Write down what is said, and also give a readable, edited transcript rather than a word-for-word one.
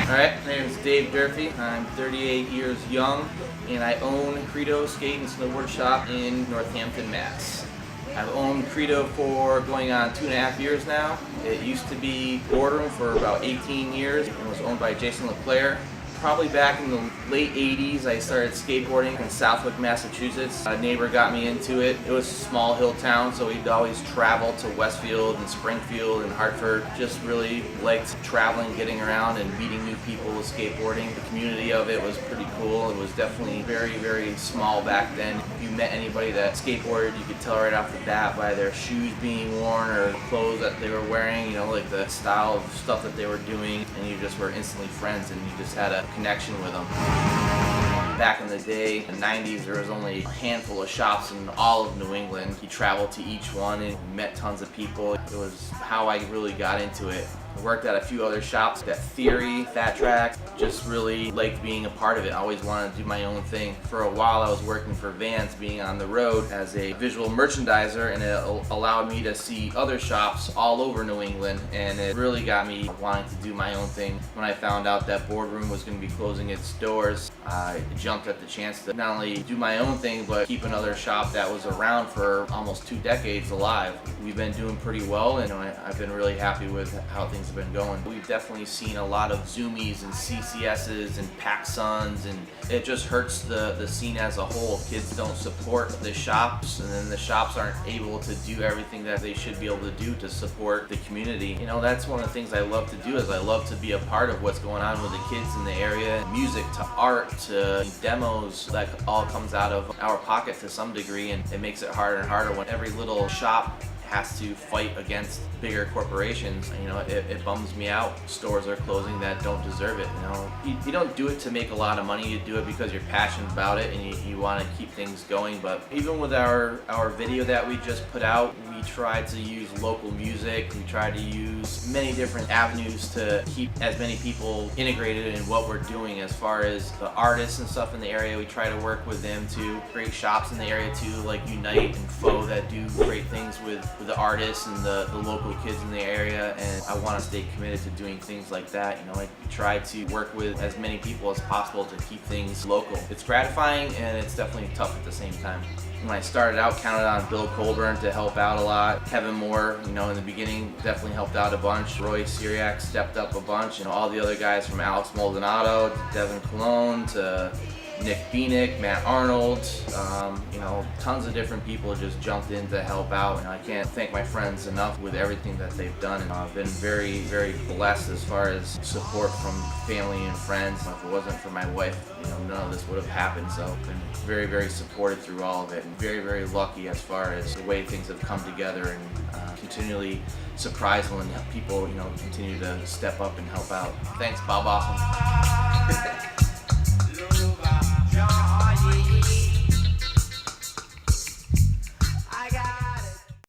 Alright, my name is Dave Durfey. I'm 38 years young and I own Credo Skate and Snowboard Shop in Northampton, Mass. I've owned Credo for going on 2.5 years now. It used to be boardroom for about 18 years and was owned by Jason LeClaire. Probably back in the late 80s, I started skateboarding in Southwick, Massachusetts. A neighbor got me into it. It was a small hill town, so we'd always travel to Westfield and Springfield and Hartford. Just really liked traveling, getting around, and meeting new people with skateboarding. The community of it was pretty cool. It was definitely very, very small back then. If you met anybody that skateboarded, you could tell right off the bat by their shoes being worn or clothes that they were wearing, you know, like the style of stuff that they were doing, and you just were instantly friends and you just had a connection with them. Back in the day, in the 90s, there was only a handful of shops in all of New England. You traveled to each one and met tons of people. It was how I really got into it. I worked at a few other shops, that Theory, Fat Track, just really liked being a part of it. I always wanted to do my own thing. For a while I was working for Vans, being on the road as a visual merchandiser, and it allowed me to see other shops all over New England, and it really got me wanting to do my own thing. When I found out that Boardroom was going to be closing its doors, I jumped at the chance to not only do my own thing, but keep another shop that was around for almost 2 decades alive. We've been doing pretty well, and I've been really happy with how things have been going. We've definitely seen a lot of Zoomies and CCSs and PacSuns, and it just hurts the scene as a whole. Kids don't support the shops, and then the shops aren't able to do everything that they should be able to do to support the community. You know, that's one of the things I love to do, is I love to be a part of what's going on with the kids in the area. Music to art to demos, that all comes out of our pocket to some degree, and it makes it harder and harder when every little shop has to fight against bigger corporations. You know, it bums me out. Stores are closing that don't deserve it. You know, you don't do it to make a lot of money. You do it because you're passionate about it and you want to keep things going. But even with our video that we just put out, we tried to use local music. We tried to use many different avenues to keep as many people integrated in what we're doing. As far as the artists and stuff in the area, we try to work with them to create shops in the area too, like Unite and Faux, that do great things with the artists and the local kids in the area, and I want to stay committed to doing things like that. You know, I try to work with as many people as possible to keep things local. It's gratifying and it's definitely tough at the same time. When I started out, counted on Bill Colburn to help out a lot. Kevin Moore, you know, in the beginning definitely helped out a bunch. Roy Syriac stepped up a bunch. You know, all the other guys from Alex Maldonado to Devin Colon to Nick Beanick, Matt Arnold, you know, tons of different people just jumped in to help out, and I can't thank my friends enough with everything that they've done. And I've been very, very blessed as far as support from family and friends. If it wasn't for my wife, you know, none of this would have happened. So I've been very, very supported through all of it, and very, very lucky as far as the way things have come together, and continually surprised when people, you know, continue to step up and help out. Thanks, b0bawesome.